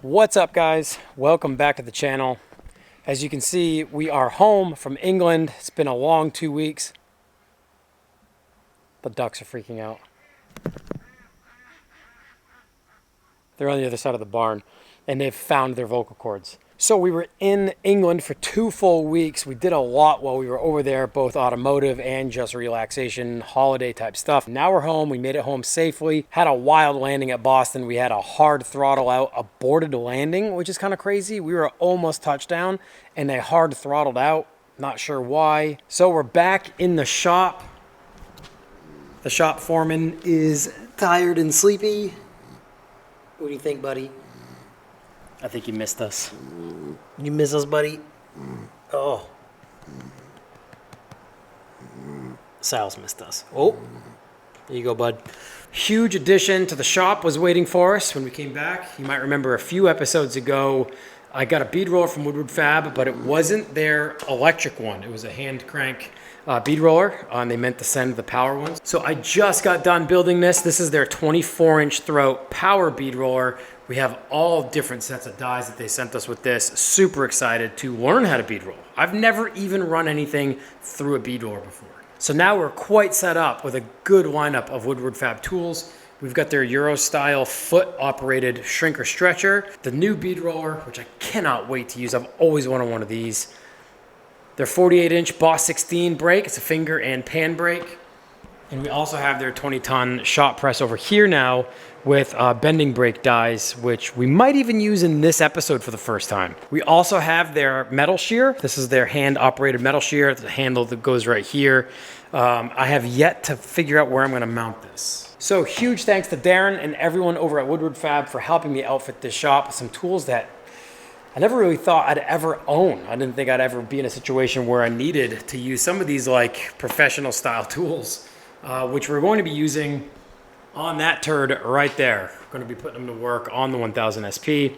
What's up, guys? Welcome back to the channel. As you can see, we are home from England. It's been a long 2 weeks. The ducks are freaking out. They're on the other side of the barn and they've found their vocal cords. So we were in England for 2 full weeks. We did a lot while we were over there, both automotive and just relaxation, holiday type stuff. Now we're home. We made it home safely. Had a wild landing at Boston. We had a hard throttle out, aborted landing, which is kind of crazy. We were almost touchdown and they hard throttled out. Not sure why. So we're back in the shop. The shop foreman is tired and sleepy. What do you think, buddy? I think you missed us. You miss us, buddy? Oh. Sal's missed us. Oh. There you go, bud. Huge addition to the shop was waiting for us when we came back. You might remember a few episodes ago, I got a bead roller from Woodward Fab, but it wasn't their electric one. It was a hand crank bead roller, and they meant to send the power ones. So I just got done building this. This is their 24-inch throat power bead roller. We have all different sets of dies that they sent us with this. Super excited to learn how to bead roll. I've never even run anything through a bead roller before. So now we're quite set up with a good lineup of Woodward Fab tools. We've got their Euro style foot operated shrinker stretcher, the new bead roller, which I cannot wait to use. I've always wanted one of these. Their 48-inch Boss 16 brake. It's a finger and pan brake. And we also have their 20-ton shop press over here now with bending brake dies, which we might even use in this episode for the first time. We also have their metal shear. This is their hand-operated metal shear. It's a handle that goes right here. I have yet to figure out where I'm gonna mount this. So huge thanks to Darren and everyone over at Woodward Fab for helping me outfit this shop with some tools that I never really thought I'd ever own. I didn't think I'd ever be in a situation where I needed to use some of these like professional style tools, which we're going to be using on that turd right there. We're going to be putting them to work on the 1000 SP.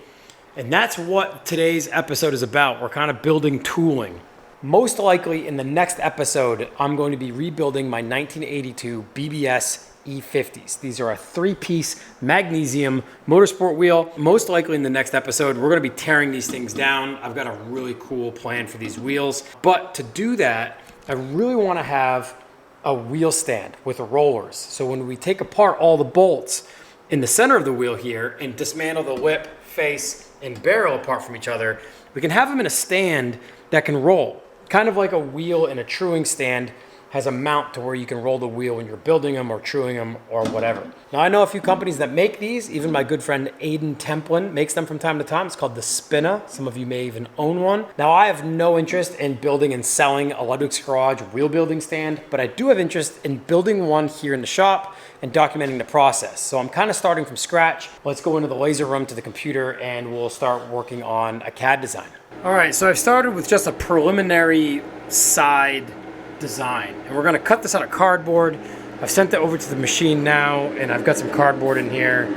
And that's what today's episode is about. We're kind of building tooling. Most likely in the next episode, I'm going to be rebuilding my 1982 BBS E50s. These are a 3-piece magnesium motorsport wheel. Most likely in the next episode, we're going to be tearing these things down. I've got a really cool plan for these wheels. But to do that, I really want to have a wheel stand with rollers. So when we take apart all the bolts in the center of the wheel here and dismantle the lip, face, and barrel apart from each other, we can have them in a stand that can roll. Kind of like a wheel in a truing stand has a mount to where you can roll the wheel when you're building them or truing them or whatever. Now I know a few companies that make these. Even my good friend Aiden Templin makes them from time to time. It's called the Spinna. Some of you may even own one. Now I have no interest in building and selling a Ludwig's Garage wheel building stand, but I do have interest in building one here in the shop and documenting the process. So I'm kind of starting from scratch. Let's go into the laser room to the computer and we'll start working on a CAD design. All right, so I've started with just a preliminary side design, and we're going to cut this out of cardboard. I've sent it over to the machine now, and I've got some cardboard in here.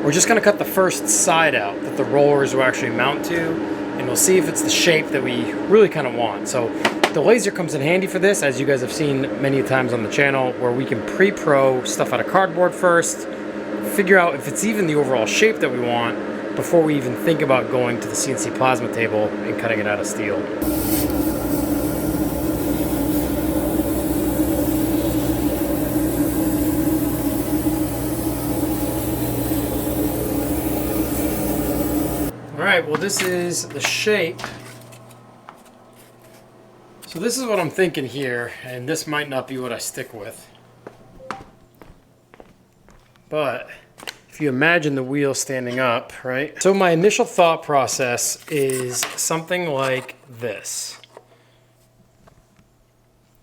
We're just going to cut the first side out that the rollers will actually mount to, and we'll see if it's the shape that we really kind of want. So the laser comes in handy for this, as you guys have seen many times on the channel, where we can pre-pro stuff out of cardboard first, figure out if it's even the overall shape that we want before we even think about going to the CNC plasma table and cutting it out of steel. All right, well, this is the shape. So this is what I'm thinking here, and this might not be what I stick with. But if you imagine the wheel standing up, right? So my initial thought process is something like this.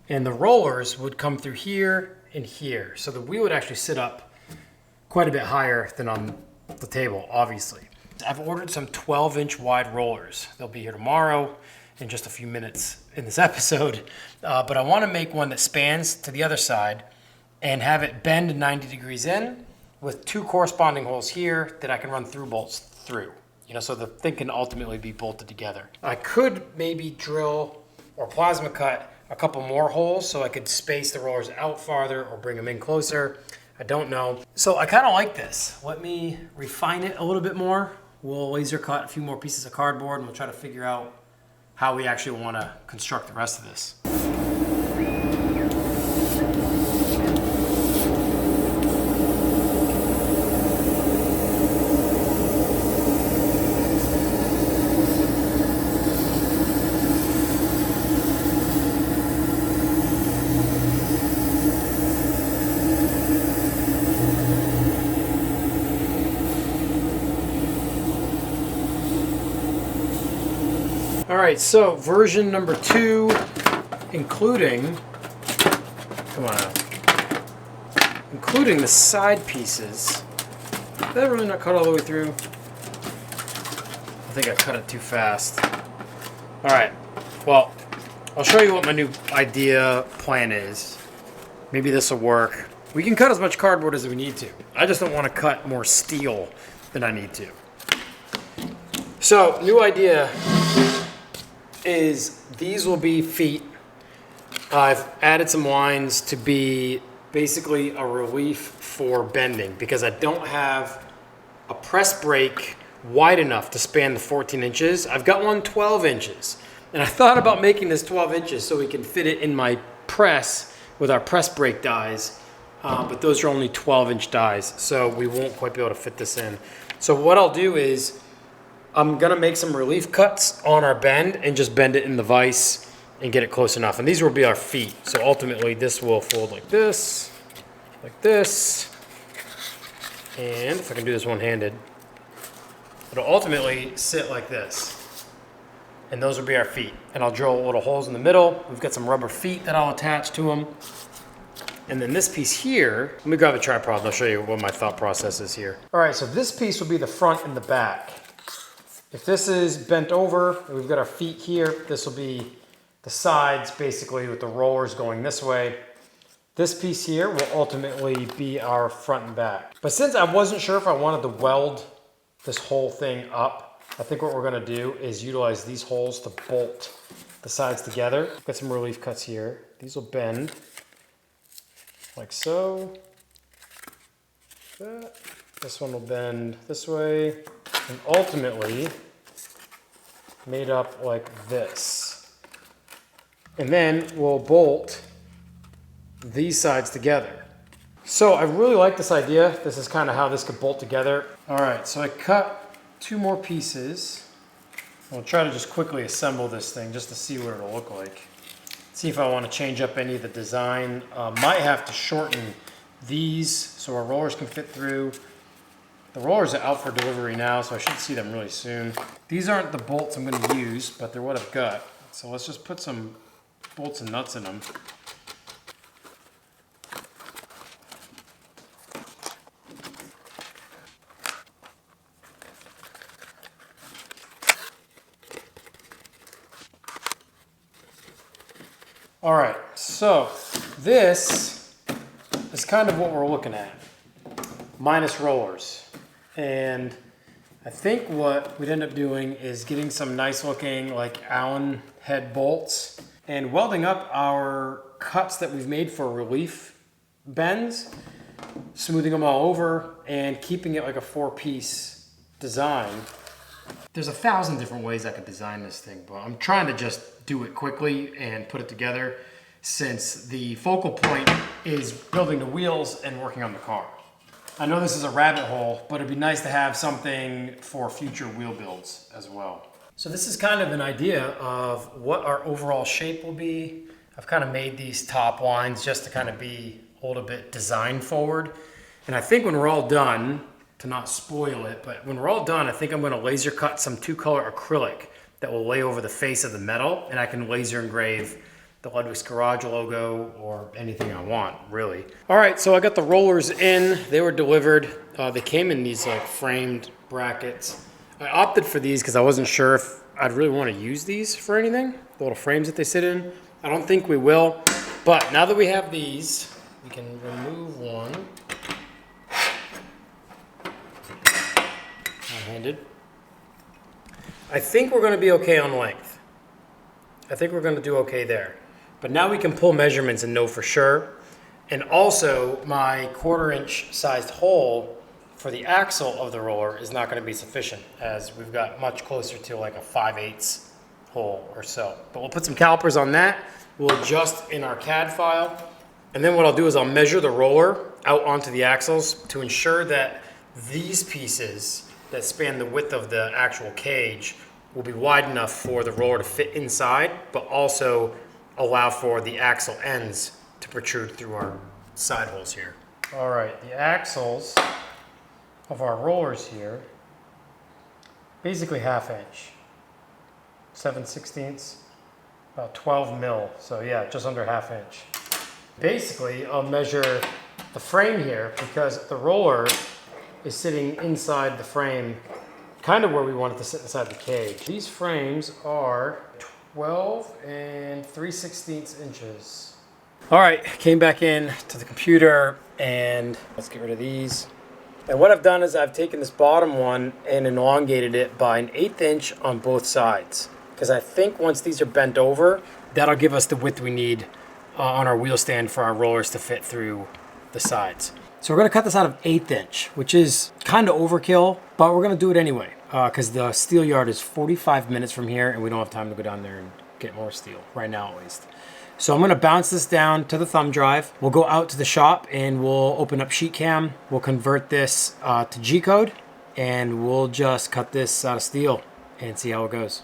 And the rollers would come through here and here. So the wheel would actually sit up quite a bit higher than on the table, obviously. I've ordered some 12-inch wide rollers. They'll be here tomorrow in just a few minutes in this episode. But I want to make one that spans to the other side and have it bend 90 degrees in with 2 corresponding holes here that I can run through bolts through. You know, so the thing can ultimately be bolted together. I could maybe drill or plasma cut a couple more holes so I could space the rollers out farther or bring them in closer. I don't know. So I kind of like this. Let me refine it a little bit more. we'll laser cut a few more pieces of cardboard and we'll try to figure out how we actually want to construct the rest of this. All right, so version number 2, including, come on out, including the side pieces. Did that really not cut all the way through? I think I cut it too fast. All right, well, I'll show you what my new idea plan is. Maybe this will work. We can cut as much cardboard as we need to. I just don't want to cut more steel than I need to. So, new idea is these will be feet. I've added some lines to be basically a relief for bending because I don't have a press brake wide enough to span the 14 inches. I've got one 12 inches. And I thought about making this 12 inches so we can fit it in my press with our press brake dies. But those are only 12-inch dies, so we won't quite be able to fit this in. So what I'll do is I'm gonna make some relief cuts on our bend and just bend it in the vise and get it close enough. And these will be our feet. So ultimately this will fold like this, and if I can do this one-handed, it'll ultimately sit like this. And those will be our feet. And I'll drill little holes in the middle. We've got some rubber feet that I'll attach to them. And then this piece here, let me grab a tripod and I'll show you what my thought process is here. All right, so this piece will be the front and the back. If this is bent over, and we've got our feet here, this will be the sides basically with the rollers going this way. This piece here will ultimately be our front and back. But since I wasn't sure if I wanted to weld this whole thing up, I think what we're gonna do is utilize these holes to bolt the sides together. Got some relief cuts here. These will bend like so. That. This one will bend this way, and ultimately made up like this. And then we'll bolt these sides together. So I really like this idea. This is kind of how this could bolt together. All right, so I cut 2 more pieces. I'll try to just quickly assemble this thing just to see what it'll look like. See if I want to change up any of the design. Might have to shorten these so our rollers can fit through. The rollers are out for delivery now, so I should see them really soon. These aren't the bolts I'm going to use, but they're what I've got. So let's just put some bolts and nuts in them. All right, so this is kind of what we're looking at, minus rollers. And I think what we'd end up doing is getting some nice looking like Allen head bolts and welding up our cuts that we've made for relief bends, smoothing them all over and keeping it like a 4-piece design. There's 1,000 different ways I could design this thing, but I'm trying to just do it quickly and put it together since the focal point is building the wheels and working on the car. I know this is a rabbit hole, but it'd be nice to have something for future wheel builds as well. So this is kind of an idea of what our overall shape will be. I've kind of made these top lines just to kind of be a little bit design forward. And I think when we're all done, to not spoil it, but when we're all done, I think I'm gonna laser cut some 2-color acrylic that will lay over the face of the metal, and I can laser engrave the Ludwig's Garage logo or anything I want, really. All right, so I got the rollers in. They were delivered. They came in these like framed brackets. I opted for these because I wasn't sure if I'd really want to use these for anything, the little frames that they sit in. I don't think we will, but now that we have these, we can remove one. One-handed. I think we're gonna be okay on length. I think we're gonna do okay there. But now we can pull measurements and know for sure. And also my 1/4-inch sized hole for the axle of the roller is not going to be sufficient, as we've got much closer to like a 5/8 hole or so. But we'll put some calipers on that. We'll adjust in our CAD file. And then what I'll do is I'll measure the roller out onto the axles to ensure that these pieces that span the width of the actual cage will be wide enough for the roller to fit inside, but also allow for the axle ends to protrude through our side holes here. All right, the axles of our rollers here, basically 1/2 inch, 7/16, about 12 mil. So yeah, just under 1/2 inch. Basically, I'll measure the frame here because the roller is sitting inside the frame, kind of where we want it to sit inside the cage. These frames are 12 and 3/16 inches. All right, came back in to the computer and let's get rid of these. And what I've done is I've taken this bottom one and elongated it by an 1/8 inch on both sides. Because I think once these are bent over, that'll give us the width we need on our wheel stand for our rollers to fit through the sides. So we're gonna cut this out of 1/8 inch, which is kind of overkill, but we're gonna do it anyway because the steel yard is 45 minutes from here and we don't have time to go down there and get more steel, right now at least. So I'm gonna bounce this down to the thumb drive. We'll go out to the shop and we'll open up sheet cam. We'll convert this to G-code and we'll just cut this out of steel and see how it goes.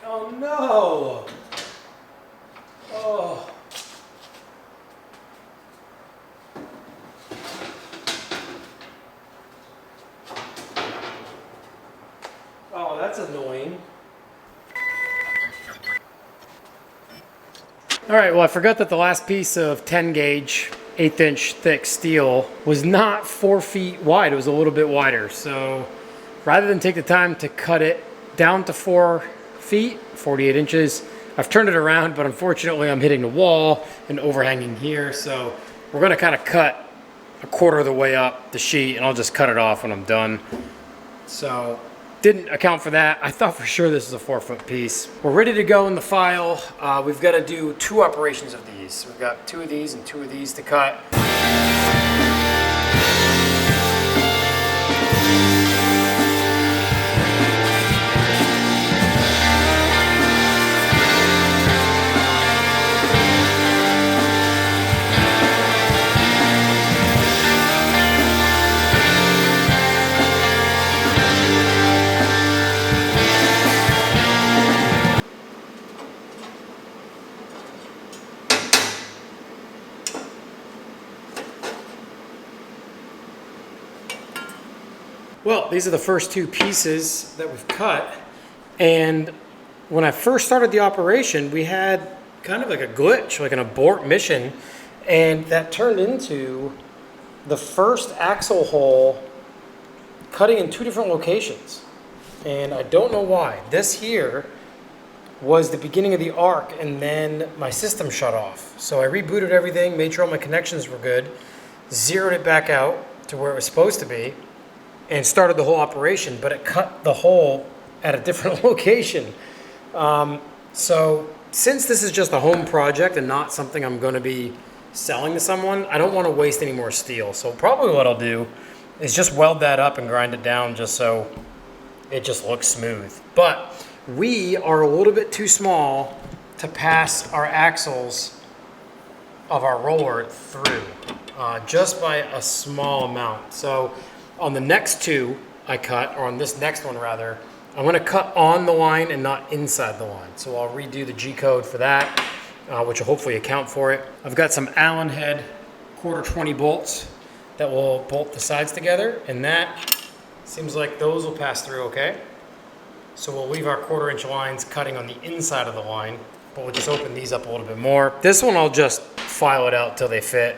Oh no! Oh. Oh, that's annoying. All right, well, I forgot that the last piece of 10 gauge, 1/8 inch thick steel was not 4 feet wide. It was a little bit wider. So rather than take the time to cut it down to 4 feet, 48 inches, I've turned it around, but unfortunately I'm hitting the wall and overhanging here. So we're gonna kind of cut 1/4 of the way up the sheet and I'll just cut it off when I'm done. So didn't account for that. I thought for sure this was a 4-foot piece. We're ready to go in the file. We've got to do 2 operations of these. We've got 2 of these and 2 of these to cut. Well, these are the first 2 pieces that we've cut. And when I first started the operation, we had kind of like a glitch, like an abort mission. And that turned into the first axle hole cutting in 2 different locations. And I don't know why. This here was the beginning of the arc and then my system shut off. So I rebooted everything, made sure all my connections were good, zeroed it back out to where it was supposed to be, and started the whole operation, but it cut the hole at a different location. So since this is just a home project and not something I'm going to be selling to someone, I don't want to waste any more steel. So probably what I'll do is just weld that up and grind it down just so it just looks smooth. But we are a little bit too small to pass our axles of our roller through, just by a small amount. So on the next 2 I cut, or on this next one rather, I'm going to cut on the line and not inside the line. So I'll redo the G-code for that, which will hopefully account for it. I've got some Allen head 1/4 bolts that will bolt the sides together, and that seems like those will pass through okay. So we'll leave our 1/4 inch lines cutting on the inside of the line, but we'll just open these up a little bit more. This one I'll just file it out till they fit.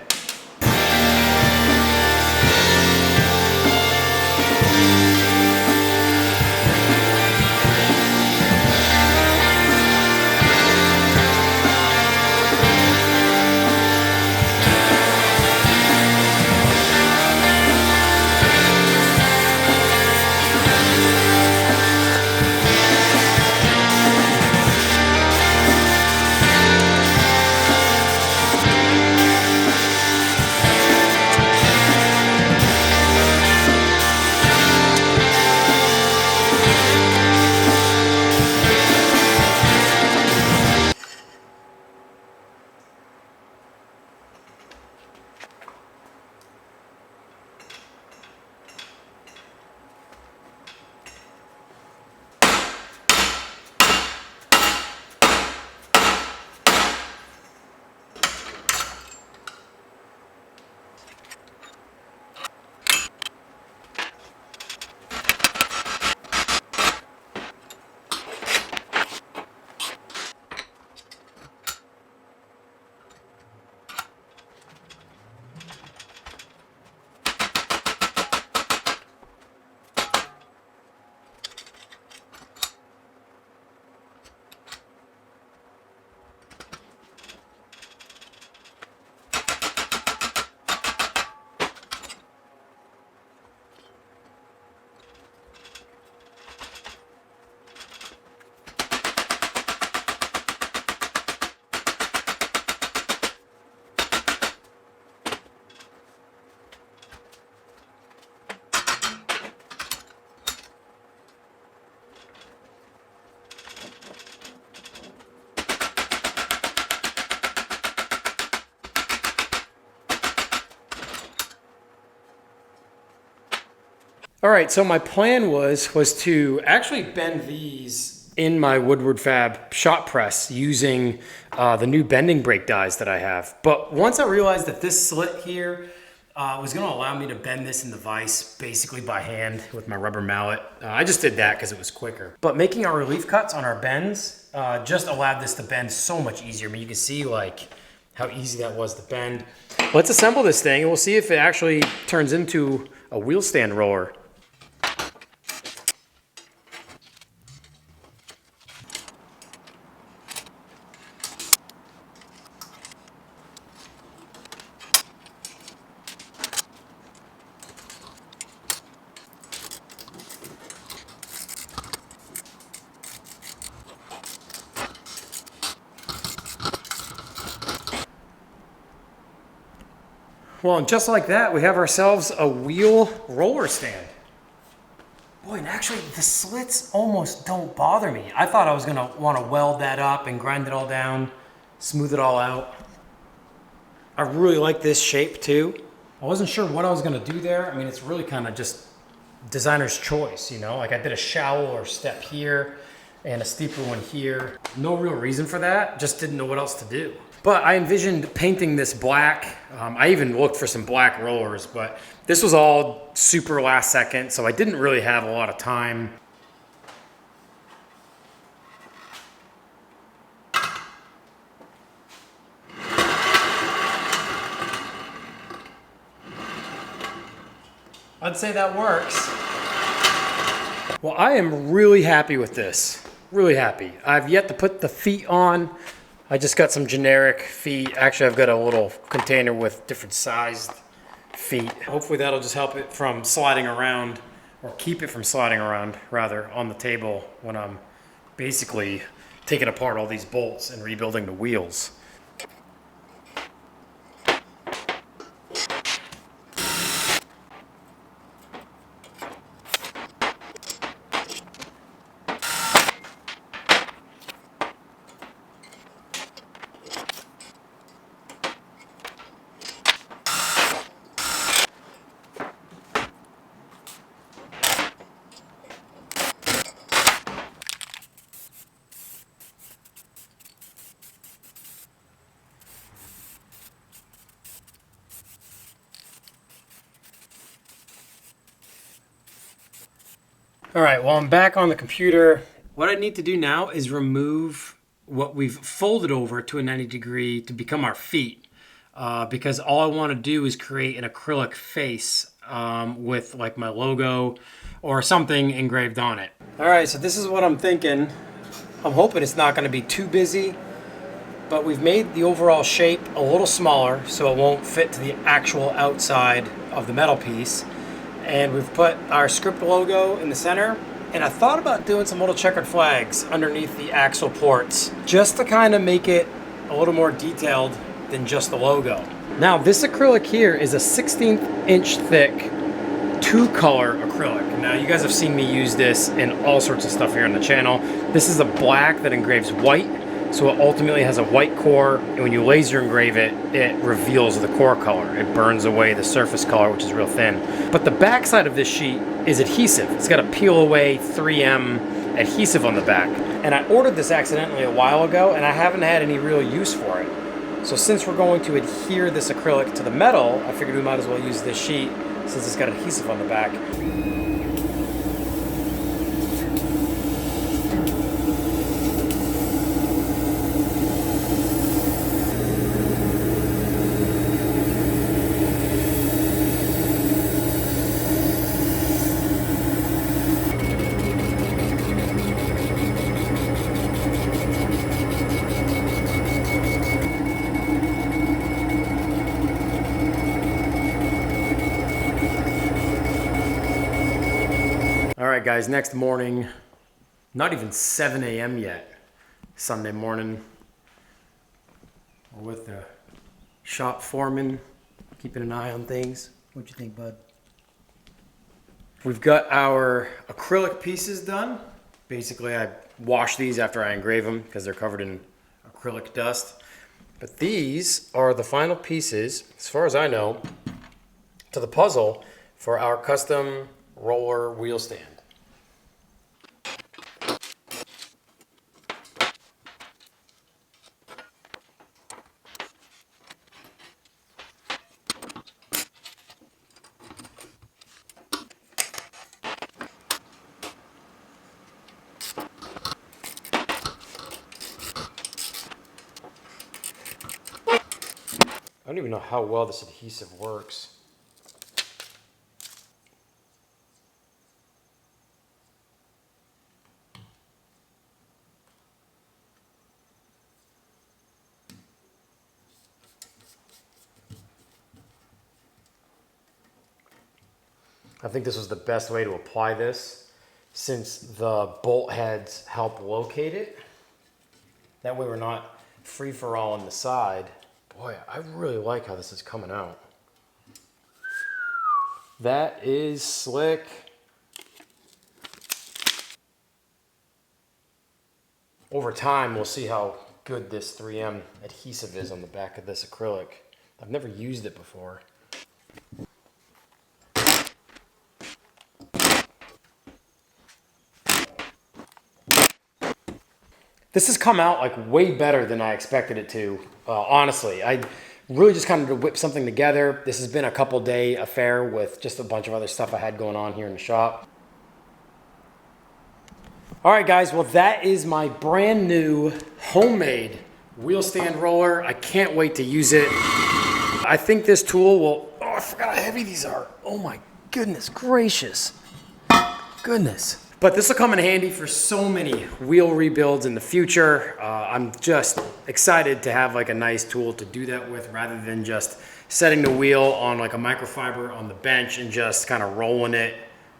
All right, so my plan was to actually bend these in my Woodward Fab shot press using the new bending brake dies that I have. But once I realized that this slit here was gonna allow me to bend this in the vise basically by hand with my rubber mallet, I just did that because it was quicker. But making our relief cuts on our bends just allowed this to bend so much easier. I mean, you can see like how easy that was to bend. Let's assemble this thing and we'll see if it actually turns into a wheel stand roller. Well, and just like that, we have ourselves a wheel roller stand. Boy, and actually the slits almost don't bother me. I thought I was gonna wanna weld that up and grind it all down, smooth it all out. I really like this shape too. I wasn't sure what I was gonna do there. I mean, it's really kind of just designer's choice, you know? Like I did a shallow or step here and a steeper one here. No real reason for that, just didn't know what else to do. But I envisioned painting this black. I even looked for some black rollers, but this was all super last second, so I didn't really have a lot of time. I'd say that works. Well, I am really happy with this. Really happy. I've yet to put the feet on. I just got some generic feet. Actually, I've got a little container with different sized feet. Hopefully that'll just help it from sliding around, or keep it from sliding around, rather, on the table when I'm basically taking apart all these bolts and rebuilding the wheels. All right, well, I'm back on the computer. What I need to do now is remove what we've folded over to a 90 degree to become our feet, because all I want to do is create an acrylic face with like my logo or something engraved on it. All right, so this is what I'm thinking. I'm hoping it's not going to be too busy, but we've made the overall shape a little smaller so it won't fit to the actual outside of the metal piece. And we've put our script logo in the center. And I thought about doing some little checkered flags underneath the axle ports, just to kind of make it a little more detailed than just the logo. Now, this acrylic here is a 16th inch thick, 2-color acrylic. Now, you guys have seen me use this in all sorts of stuff here on the channel. This is a black that engraves white. So it ultimately has a white core, and when you laser engrave it, it reveals the core color. It burns away the surface color, which is real thin. But the back side of this sheet is adhesive. It's got a peel away 3M adhesive on the back. And I ordered this accidentally a while ago, and I haven't had any real use for it. So since we're going to adhere this acrylic to the metal, I figured we might as well use this sheet since it's got adhesive on the back. All right, guys, next morning, not even 7 a.m. yet, Sunday morning. We're with the shop foreman, keeping an eye on things. What'd you think, bud? We've got our acrylic pieces done. Basically, I wash these after I engrave them because they're covered in acrylic dust. But these are the final pieces, as far as I know, to the puzzle for our custom roller wheel stand. I don't even know how well this adhesive works. I think this was the best way to apply this since the bolt heads help locate it. That way we're not free for all on the side. Boy, I really like how this is coming out. That is slick. Over time, we'll see how good this 3M adhesive is on the back of this acrylic. I've never used it before. This has come out like way better than I expected it to. Honestly, I really just kind of whip something together. This has been a couple day affair with just a bunch of other stuff I had going on here in the shop. All right, guys, well, that is my brand new homemade wheel stand roller. I can't wait to use it. I think this tool will, oh, I forgot how heavy these are. Oh my goodness gracious. Goodness. But this will come in handy for so many wheel rebuilds in the future. I'm just excited to have like a nice tool to do that with rather than just setting the wheel on like a microfiber on the bench and just kind of rolling it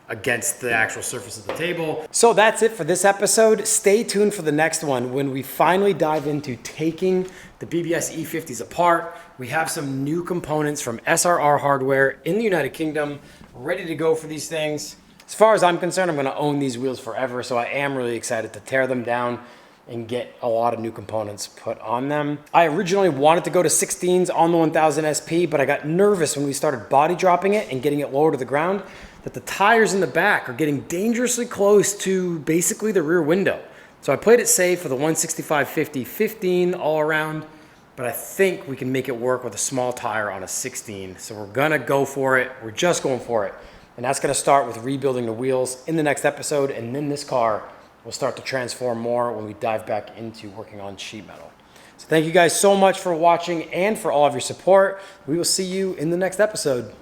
against the actual surface of the table. So that's it for this episode. Stay tuned for the next one when we finally dive into taking the BBS E50s apart. We have some new components from SRR Hardware in the United Kingdom ready to go for these things. As far as I'm concerned, I'm going to own these wheels forever, so I am really excited to tear them down and get a lot of new components put on them. I originally wanted to go to 16s on the 1000 SP, but I got nervous when we started body dropping it and getting it lower to the ground that the tires in the back are getting dangerously close to basically the rear window. So I played it safe for the 165/50 15 all around, but I think we can make it work with a small tire on a 16. So we're gonna go for it. We're just going for it. And that's gonna start with rebuilding the wheels in the next episode, and then this car will start to transform more when we dive back into working on sheet metal. So thank you guys so much for watching and for all of your support. We will see you in the next episode.